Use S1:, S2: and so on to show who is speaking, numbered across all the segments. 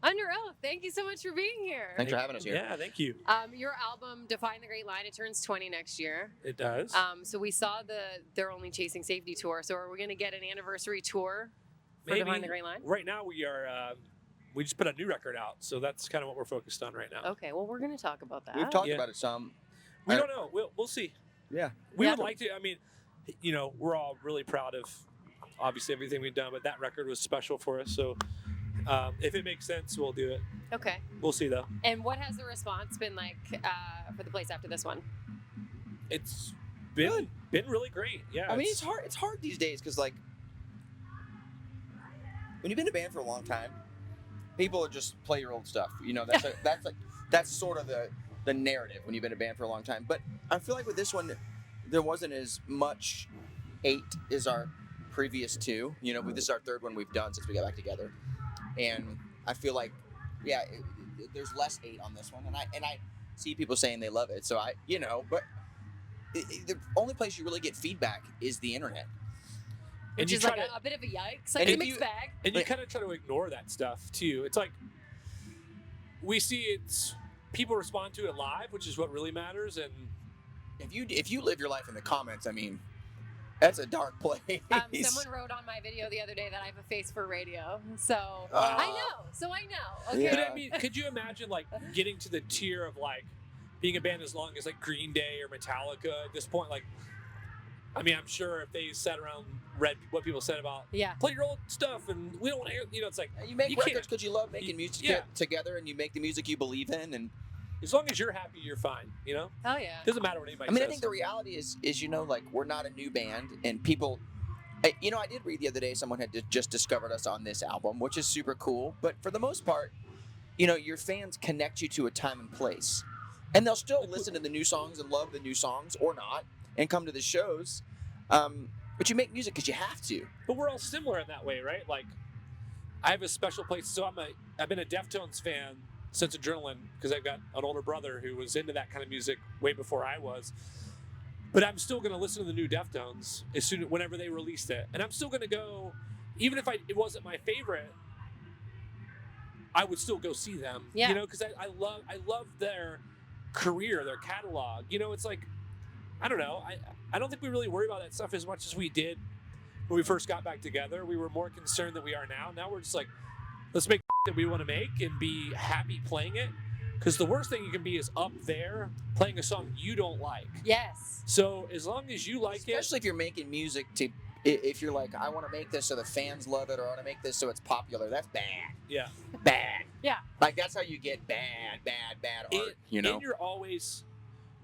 S1: Under Oath, thank you so much for being here.
S2: Thanks for having us here.
S3: Yeah, thank you.
S1: Your album, Define the Great Line, it turns 20 next year.
S3: It does.
S1: So we saw They're Only Chasing Safety tour. So are we going to get an anniversary tour for
S3: Maybe.
S1: Define the Great Line?
S3: Right now we are. We just put a new record out, so that's kind of what we're focused on right now.
S1: Okay, well, we're going to talk about that.
S2: We've talked about it some.
S3: We don't know. We'll see.
S2: Yeah.
S3: We would like to. I mean, we're all really proud of obviously everything we've done, but that record was special for us. So if it makes sense, we'll do it.
S1: Okay.
S3: We'll see though.
S1: And what has the response been like for the place after this one?
S3: It's been really great. Yeah.
S2: I mean, it's hard these days because like when you've been in a band for a long time, people just play your old stuff. That's sort of the narrative when you've been in a band for a long time. But I feel like with this one, there wasn't as much hate as our previous two. This is our third one we've done since we got back together, and I feel like, there's less hate on this one, and I see people saying they love it. So but the only place you really get feedback is the internet.
S1: Which is like a bit of a yikes, like a mixed bag.
S3: And you kind of try to ignore that stuff too. It's like we see people respond to it live, which is what really matters. And
S2: if you live your life in the comments, I mean, that's a dark place.
S1: Someone wrote on my video the other day that I have a face for radio. So I know. Okay.
S3: Yeah. But I mean, could you imagine like getting to the tier of like being a band as long as like Green Day or Metallica at this point? Like, I mean, I'm sure if they sat around, read what people said about play your old stuff and we don't want to hear, it's like
S2: you make records because you love making music together and you make the music you believe in, and
S3: as long as you're happy, you're fine.
S1: Oh yeah.
S3: Doesn't matter what anybody
S2: says. I
S3: think
S2: the reality is like we're not a new band, and people. I did read the other day someone had just discovered us on this album, which is super cool. But for the most part, your fans connect you to a time and place, and they'll still listen to the new songs and love the new songs or not, and come to the shows. But you make music because you have to.
S3: But we're all similar in that way, right? Like, I have a special place. So I've been a Deftones fan since Adrenaline because I've got an older brother who was into that kind of music way before I was. But I'm still going to listen to the new Deftones whenever they released it, and I'm still going to go, even if it wasn't my favorite. I would still go see them, because I love their career, their catalog. It's like, I don't know. I don't think we really worry about that stuff as much as we did when we first got back together. We were more concerned than we are now. Now we're just like, let's make that we want to make and be happy playing it. Because the worst thing you can be is up there playing a song you don't like.
S1: Yes.
S3: So as long as you like
S2: especially if you're making music if you're like, I want to make this so the fans love it, or I want to make this so it's popular, that's bad.
S3: Yeah.
S2: Bad.
S1: Yeah.
S2: Like that's how you get bad art.
S3: And you're always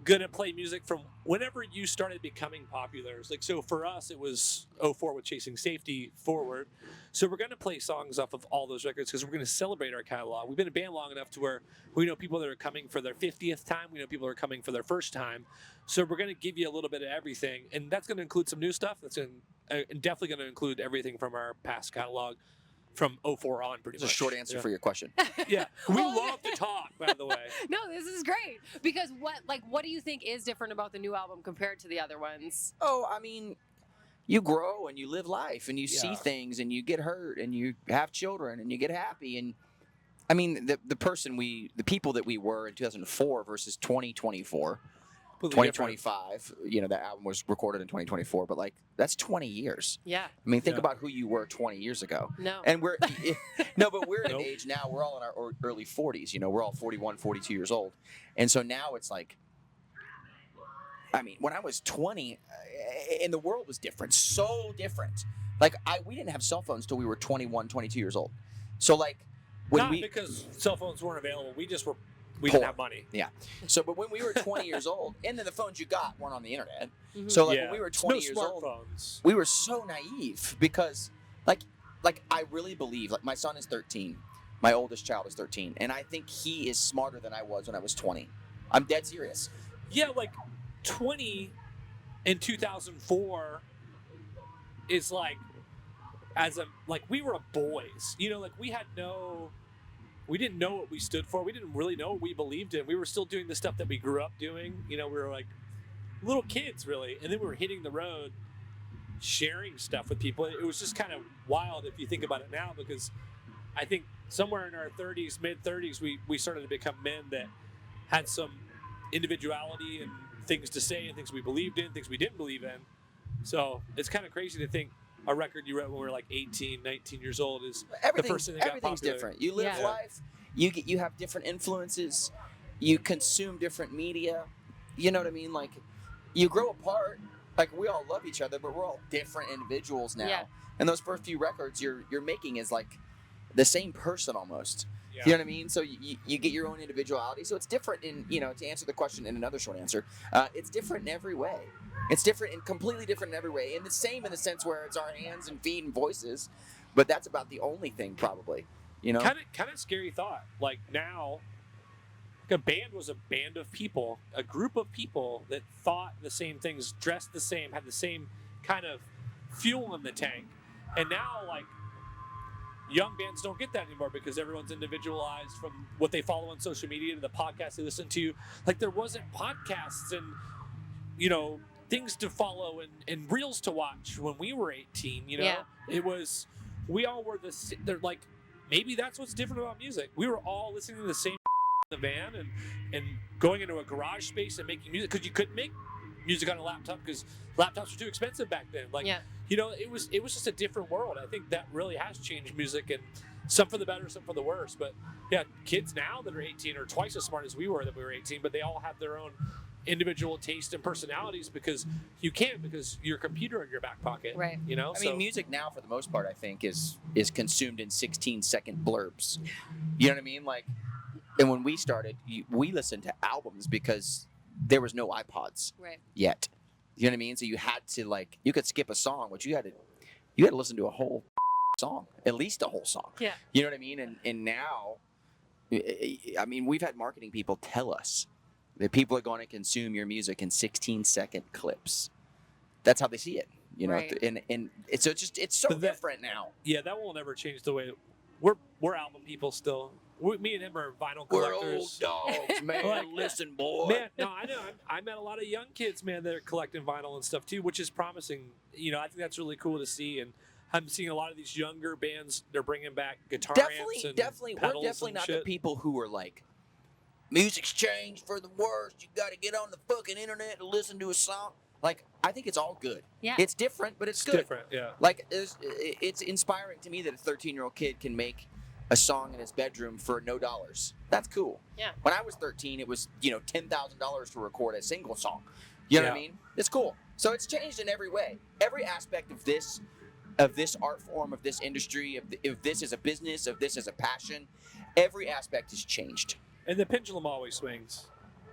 S3: gonna play music from whenever you started becoming popular. Like, so for us it was 2004 with Chasing Safety forward, so we're gonna play songs off of all those records because we're gonna celebrate our catalog. We've been a band long enough to where we know people that are coming for their 50th time, we know people are coming for their first time, so we're gonna give you a little bit of everything, and that's gonna include some new stuff. That's definitely gonna include everything from our past catalog from 2004 on, pretty much.
S2: That's a short answer for your question.
S3: Yeah, we love to talk, by the way.
S1: No, this is great. Because what do you think is different about the new album compared to the other ones?
S2: Oh, I mean, you grow and you live life and you see things and you get hurt and you have children and you get happy. And I mean, the people that we were in 2004 versus 2024. 2025, that album was recorded in 2024, but like that's 20 years.
S1: Yeah.
S2: I mean, think about who you were 20 years ago.
S1: No.
S2: And we're but we're at an age now, we're all in our early 40s, we're all 41, 42 years old. And so now it's like, I mean, when I was 20 and the world was different, so different. Like we didn't have cell phones till we were 21, 22 years old. So like
S3: because cell phones weren't available, we didn't have money.
S2: Yeah. So, but when we were 20 years old, and then the phones you got weren't on the internet. Mm-hmm. So, like when we were 20 years old, we were so naive because, like I really believe, like my son is 13, my oldest child is 13, and I think he is smarter than I was when I was 20. I'm dead serious.
S3: Yeah, like 20 in 2004 is like, we were boys, like we didn't know what we stood for. We didn't really know what we believed in. We were still doing the stuff that we grew up doing. We were like little kids, really. And then we were hitting the road, sharing stuff with people. It was just kind of wild if you think about it now, because I think somewhere in our 30s, mid-30s, we started to become men that had some individuality and things to say and things we believed in, things we didn't believe in. So it's kind of crazy to think a record you wrote when we were like 18, 19 years old is the first thing that got
S2: everything's
S3: popular.
S2: different. You live life, you have different influences, you consume different media. You know what I mean? Like, you grow apart. Like, we all love each other, but we're all different individuals now. Yeah. And those first few records you're making is like the same person almost. Yeah. You know what I mean? So you get your own individuality. So it's different in, to answer the question in another short answer, it's different in every way. It's different and completely different in every way. And the same in the sense where it's our hands and feet and voices, but that's about the only thing probably, Kind
S3: of scary thought. Like now, like a band was a band of people, a group of people that thought the same things, dressed the same, had the same kind of fuel in the tank. And now, like, young bands don't get that anymore because everyone's individualized from what they follow on social media to the podcasts they listen to. Like, there wasn't podcasts and, things to follow and reels to watch when we were 18, Yeah. It was, we all were they're like, maybe that's what's different about music. We were all listening to the same in the van and going into a garage space and making music because you couldn't make music on a laptop because laptops were too expensive back then. Like, it was just a different world. I think that really has changed music, and some for the better, some for the worse. But yeah, kids now that are 18 are twice as smart as we were that we were 18, but they all have their own individual taste and personalities because your computer in your back pocket.
S1: Right.
S2: I mean, music now for the most part, I think, is consumed in 16-second blurbs. You know what I mean? Like, and when we started, we listened to albums because there was no iPods yet. You know what I mean? So you had to, like, you could skip a song, but you had to listen to a whole song, at least a whole song.
S1: Yeah.
S2: You know what I mean? And now, I mean, we've had marketing people tell us that people are going to consume your music in 16-second clips. That's how they see it,
S1: Right.
S2: And it's so different now.
S3: Yeah, that will never change the way we're album people still. Me and him are vinyl collectors.
S2: We're old dogs, man. Listen, boy.
S3: Man, no, I know. I met a lot of young kids, man, that are collecting vinyl and stuff too, which is promising. I think that's really cool to see. And I'm seeing a lot of these younger bands. They're bringing back guitar amps and
S2: definitely.
S3: pedals.
S2: We're definitely
S3: and
S2: not
S3: shit.
S2: the people who are like, music's changed for the worst. You got to get on the fucking internet to listen to a song. Like, I think it's all good.
S1: Yeah.
S2: It's different, but it's good.
S3: Different, yeah.
S2: Like, it's inspiring to me that a 13-year-old kid can make a song in his bedroom for no dollars. That's cool.
S1: Yeah.
S2: When I was 13, it was, $10,000 to record a single song. You know what I mean? It's cool. So it's changed in every way. Every aspect of this art form, of this industry, if this is a business, if this is a passion, every aspect has changed.
S3: And the pendulum always swings.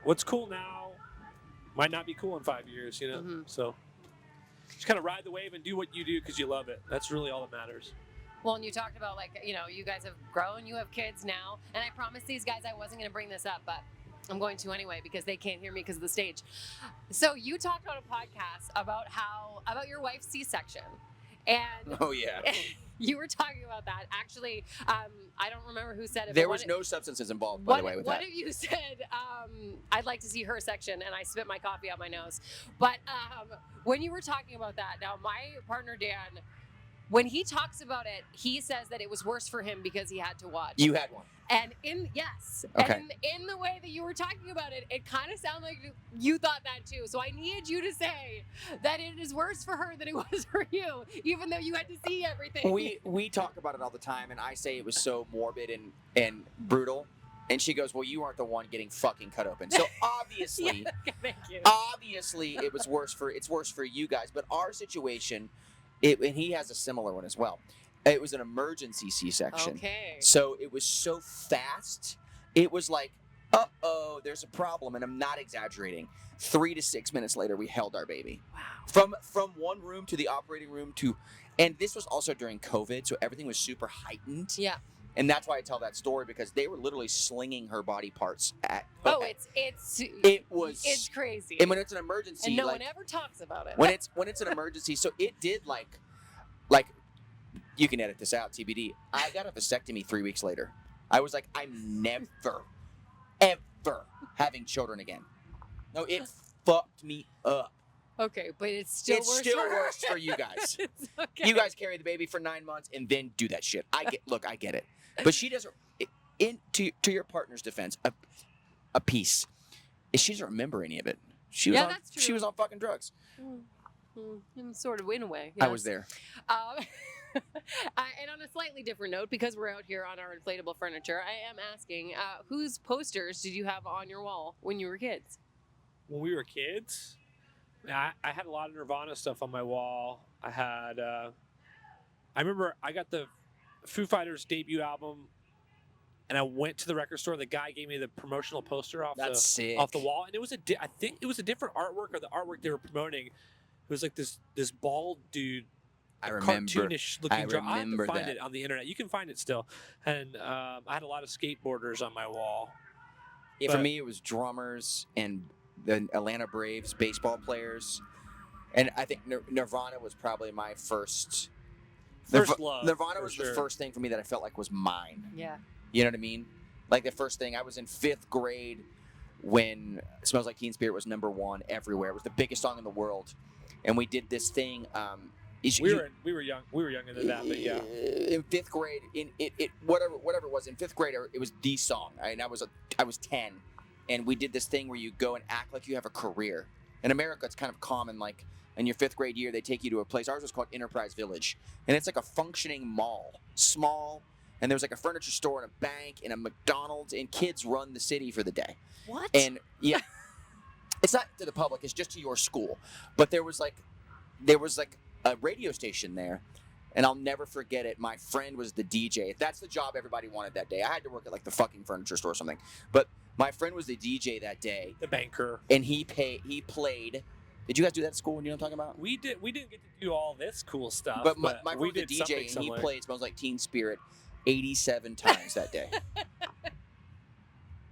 S3: What's cool now might not be cool in 5 years,
S1: Mm-hmm.
S3: So just kind of ride the wave and do what you do because you love it. That's really all that matters.
S1: Well, and you talked about, like, you guys have grown, you have kids now, and I promised these guys I wasn't going to bring this up, but I'm going to anyway because they can't hear me because of the stage. So you talked on a podcast about your wife's C-section, and
S2: oh yeah,
S1: you were talking about that. Actually, I don't remember who said it.
S2: There was no substances involved, by the way, with that.
S1: What if you said, I'd like to see her section, and I spit my coffee out my nose. But when you were talking about that, now my partner Dan, when he talks about it, he says that it was worse for him because he had to watch.
S2: You had one.
S1: And in the way that you were talking about it, it kind of sounded like you thought that too. So I need you to say that it is worse for her than it was for you, even though you had to see everything.
S2: We talk about it all the time, and I say it was so morbid and brutal. And she goes, well, you aren't the one getting fucking cut open. So obviously,
S1: thank you.
S2: Obviously it's worse for you guys. But our situation, and he has a similar one as well. It was an emergency C-section.
S1: Okay.
S2: So it was so fast. It was like, uh-oh, there's a problem. And I'm not exaggerating. 3 to 6 minutes later, we held our baby.
S1: Wow.
S2: From one room to the operating room and this was also during COVID, so everything was super heightened.
S1: Yeah.
S2: And that's why I tell that story, because they were literally slinging her body parts at.
S1: It's crazy.
S2: And when it's an emergency,
S1: and no one ever talks about it.
S2: When it's an emergency, so it did like you can edit this out, TBD. I got a vasectomy 3 weeks later. I was like, I'm never, ever having children again. No, it fucked me up.
S1: Okay, but it's still worse
S2: for you guys.
S1: Okay.
S2: You guys carry the baby for 9 months and then do that shit. I get it. But she doesn't. To your partner's defense, a piece. She doesn't remember any of it.
S1: That's true.
S2: She was on fucking drugs.
S1: Sort of, in a way.
S2: I
S1: yes.
S2: was there.
S1: And on a slightly different note, because we're out here on our inflatable furniture, I am asking, whose posters did you have on your wall when you were kids?
S3: When we were kids, I had a lot of Nirvana stuff on my wall. I remember I got the Foo Fighters debut album, and I went to the record store. The guy gave me the promotional poster off the wall, and it was I think it was a different artwork, or the artwork they were promoting. It was like this bald dude.
S2: I remember.
S3: Cartoonish looking drawing. I have to find
S2: that.
S3: it on the internet. You can find it still. And I had a lot of skateboarders on my wall.
S2: Yeah, for me, it was drummers and the Atlanta Braves baseball players. And I think Nirvana was probably my first
S3: love.
S2: Nirvana was the first thing for me that I felt like was mine.
S1: Yeah.
S2: You know what I mean? Like the first thing, I was in 5th grade when Smells Like Teen Spirit was #1 everywhere. It was the biggest song in the world. And we did this thing.
S3: We were young into that, but yeah.
S2: In 5th grade, whatever it was, in 5th grade, it was the song. I was 10, and we did this thing where you go and act like you have a career. In America, it's kind of common, like in your 5th grade year, they take you to a place. Ours was called Enterprise Village, and it's like a functioning mall, small, and there was like a furniture store and a bank and a McDonald's, and kids run the city for the day.
S1: What?
S2: And yeah, it's not to the public; it's just to your school. But there was like a radio station there, and I'll never forget it. My friend was the DJ. That's the job everybody wanted that day. I had to work at like the fucking furniture store or something, but my friend was the DJ that day.
S3: The banker.
S2: And he played. Did you guys do that at school? You know what I'm talking about?
S3: We didn't get to do all this cool stuff.
S2: But my friend was the DJ, and he played Smells Like Teen Spirit 87 times that day.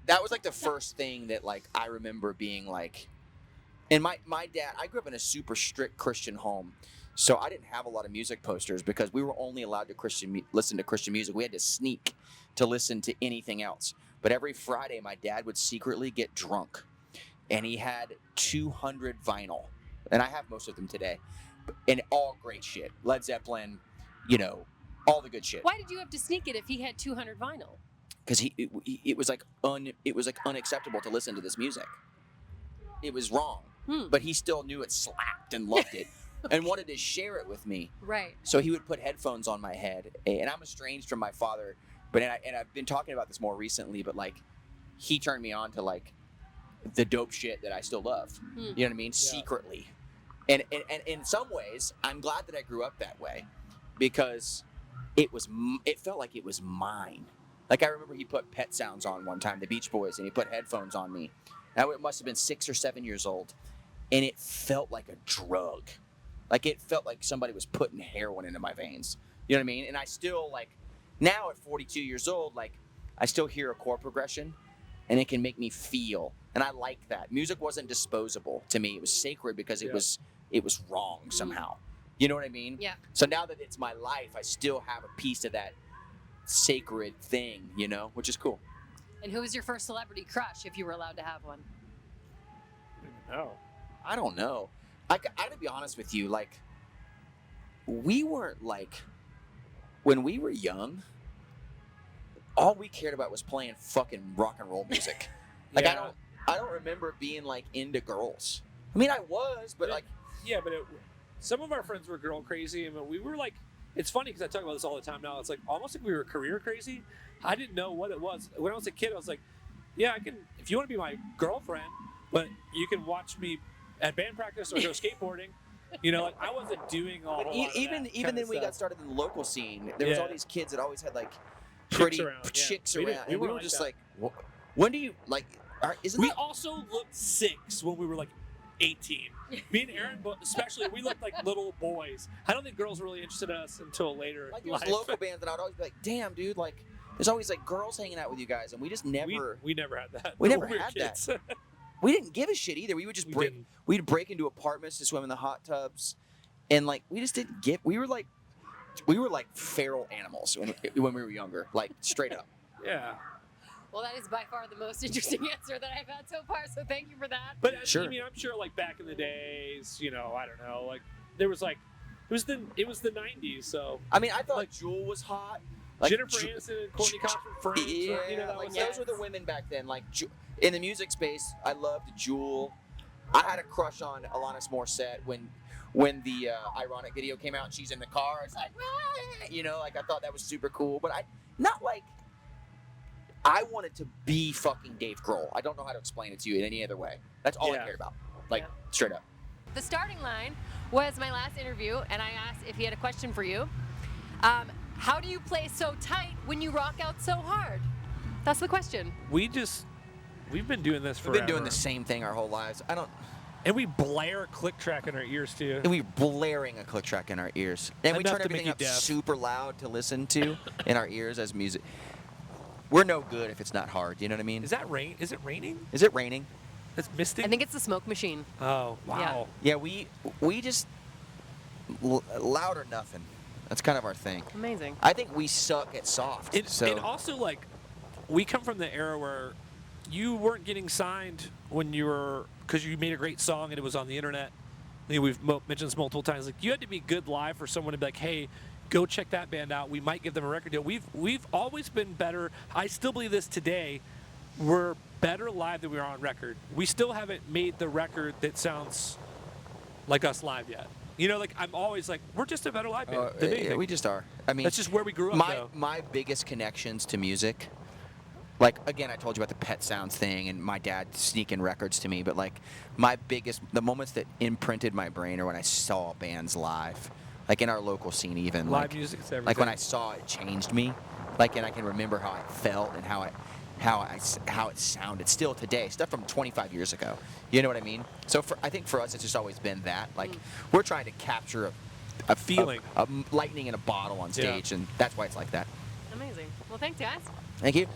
S2: That was like the first thing that like I remember being like. And my dad, I grew up in a super strict Christian home. So I didn't have a lot of music posters because we were only allowed to listen to Christian music. We had to sneak to listen to anything else. But every Friday, my dad would secretly get drunk, and he had 200 vinyl, and I have most of them today, and all great shit. Led Zeppelin, all the good shit.
S1: Why did you have to sneak it if he had 200 vinyl?
S2: Because it was like unacceptable to listen to this music. It was wrong, but he still knew it slapped and loved it. And wanted to share it with me.
S1: Right.
S2: So he would put headphones on my head, and I'm estranged from my father, but I've been talking about this more recently, but like he turned me on to like the dope shit that I still love. You know what I mean? Yeah. Secretly. And in some ways, I'm glad that I grew up that way because it felt like it was mine. Like I remember he put Pet Sounds on one time, the Beach Boys, and he put headphones on me. Now it must have been 6 or 7 years old, and it felt like a drug. Like, it felt like somebody was putting heroin into my veins. You know what I mean? And I still, like, now at 42 years old, like, I still hear a chord progression, and it can make me feel. And I like that. Music wasn't disposable to me. It was sacred because it was wrong somehow. You know what I mean?
S1: Yeah.
S2: So now that it's my life, I still have a piece of that sacred thing, which is cool.
S1: And who was your first celebrity crush, if you were allowed to have one?
S2: I don't know. I gotta be honest with you, like, we weren't like, when we were young, all we cared about was playing fucking rock and roll music. Like,
S3: Yeah.
S2: I don't remember being like into girls. I mean, I was, but like,
S3: yeah, but some of our friends were girl crazy, and we were like, it's funny because I talk about this all the time now. It's like almost like we were career crazy. I didn't know what it was when I was a kid. I was like, yeah, I can. If you want to be my girlfriend, but you can watch me at band practice or go skateboarding. Like I wasn't doing all.
S2: But
S3: even
S2: then we got started in the local scene. There was all these kids that always had like
S3: Chicks
S2: pretty
S3: around,
S2: chicks
S3: We
S2: around, and we were
S3: like
S2: just
S3: that.
S2: like, when do you like? Isn't
S3: We
S2: that?
S3: also looked 6 when we were like 18. Me and Aaron, especially, we looked like little boys. I don't think girls were really interested in us until later.
S2: Like it was local bands, and I'd always be like, damn, dude, like there's always like girls hanging out with you guys, and we just never.
S3: We never had that.
S2: We never
S3: When were
S2: had
S3: kids.
S2: that. We didn't give a shit either. We would just we'd break into apartments to swim in the hot tubs, and like we just didn't give. We were like feral animals when we were younger, like straight up.
S3: Yeah.
S1: Well, that is by far the most interesting answer that I've had so far, so thank you for that.
S3: But
S2: Sure.
S3: I mean, I'm sure like back in the days, I don't know, like there was like it was the 90s, so
S2: I mean, I thought Jewel was hot, Like
S3: Jennifer Aniston and Courtney Cox from Friends.
S2: Yeah,
S3: that
S2: like
S3: was
S1: Yes.
S2: those were the women back then. Like in the music space, I loved Jewel. I had a crush on Alanis Morissette when the Ironic video came out and she's in the car. It's like, like I thought that was super cool, but I wanted to be fucking Dave Grohl. I don't know how to explain it to you in any other way. That's all I
S3: Yeah.
S2: cared about. Like,
S1: Yeah.
S2: straight up.
S1: The starting line was my last interview, and I asked if he had a question for you. How do you play so tight when you rock out so hard? That's the question.
S3: We've been doing this forever.
S2: We've been doing the same thing our whole lives.
S3: And we blare click track in our ears too.
S2: And we're blaring a click track in our ears. And we
S3: Enough
S2: turn
S3: to make
S2: everything
S3: you
S2: up
S3: deaf.
S2: super loud to listen to in our ears as music. We're no good if it's not hard. You know what I mean?
S3: Is that rain? Is it raining?
S2: Is it raining?
S3: It's misting.
S1: I think it's the smoke machine.
S3: Oh wow.
S2: Yeah, we just loud or nothing. That's kind of our thing.
S1: Amazing.
S2: I think we suck at soft.
S3: And also, like, we come from the era where you weren't getting signed when you were, because you made a great song and it was on the internet. We've mentioned this multiple times. Like, you had to be good live for someone to be like, hey, go check that band out. We might give them a record deal. We've always been better. I still believe this today. We're better live than we are on record. We still haven't made the record that sounds like us live yet. Like, I'm always like, we're just a better live band than anything.
S2: we just are. I mean,
S3: That's just where we grew up, though.
S2: My biggest connections to music, like, again, I told you about the Pet Sounds thing and my dad sneaking records to me, but, like, the moments that imprinted my brain are when I saw bands live, like, in our local scene even.
S3: Live
S2: like,
S3: music's everything.
S2: Like, when I saw it changed me, like, and I can remember how I felt and how it sounded still today, stuff from 25 years ago. You know what I mean? So I think for us, it's just always been that. Like, we're trying to capture a
S3: feeling.
S2: a lightning in a bottle on stage, and that's why it's like that.
S1: Amazing. Well, thanks, guys.
S2: Thank you.